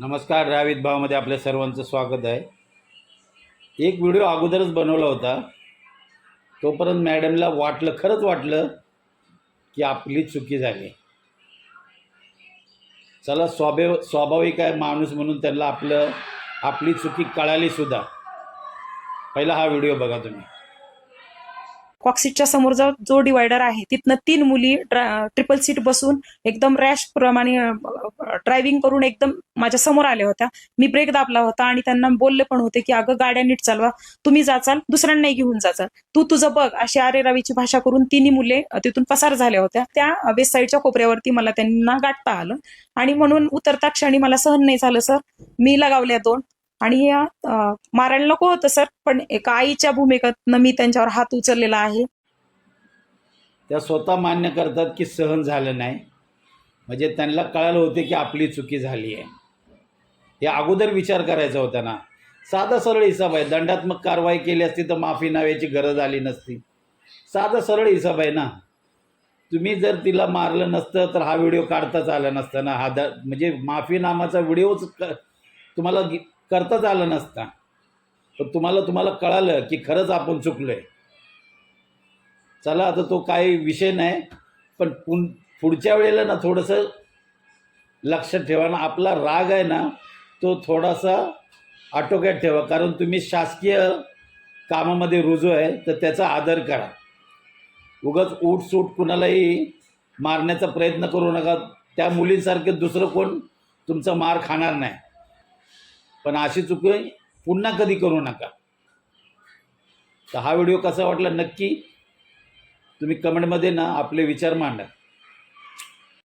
नमस्कार. रावित भावामध्ये आपल्या सर्वांचं स्वागत आहे. एक व्हिडिओ अगोदरच बनवला होता. तोपर्यंत मॅडमला खरंच वाटलं की आपली चुकी झाली. चला, स्वाभाविक आहे माणूस म्हणून त्यांना आपली चुकी कळाली सुद्धा. पहिला हा व्हिडिओ बघा तुम्ही. कॉक्सिटच्या समोर जो डिवायडर आहे तिथनं 3 मुली ट्रिपल सीट बसून एकदम रॅश प्रमाणे ड्रायव्हिंग करून एकदम माझ्या समोर आल्या होत्या. मी ब्रेक दाबला होता आणि त्यांना बोलले पण होते की अगं गाड्या नीट चालवा, तुम्ही जाचाल दुसऱ्यांनाही घेऊन जाचाल, तू तुझं बघ, अशी आरेरावीची भाषा करून 3 मुले तिथून पसार झाल्या होत्या. त्या वेस्ट साईडच्या कोपऱ्यावरती मला त्यांना गाठता आलं आणि म्हणून उतरता क्षणी मला सहन नाही झालं सर. मी लगावल्या 2 आणि मारायला नको होतं सर, पण एका आईच्या भूमिकेतनं मी त्यांच्यावर हात उचललेला आहे. त्या स्वतः मान्य करतात की सहन झालं नाही, म्हणजे त्यांना कळालं होते की आपली चुकी झाली आहे. हे अगोदर विचार करायचा होता ना. साधा सरळ हिसाब आहे. दंडात्मक कारवाई केली असती तर माफी नावाची गरज आली नसती. साधा सरळ हिसाब आहे ना. तुम्ही जर तिला मारलं नसतं तर हा व्हिडिओ काढताच आला नसता ना. म्हणजे माफी नामाचा व्हिडिओच तुम्हाला करताच आलं नसता. पण तुम्हाला कळालं की खरंच आपण चुकलोय. चला, आता तो काही विषय नाही, पण पुढच्या वेळेला ना थोडंसं लक्षात ठेवा ना. आपला राग आहे ना तो थोडासा आटोक्यात ठेवा, कारण तुम्ही शासकीय कामामध्ये रुजू आहे तर त्याचा आदर करा. उगाच सूट कुणालाही मारण्याचा प्रयत्न करू नका. त्या मुलींसारखे दुसरं कोण तुमचा मार खाणार नाही. पण अशी चुकी पुन्हा कधी करू नका. तर हा व्हिडिओ कसा वाटला नक्की तुम्ही कमेंटमध्ये ना आपले विचार मांडा.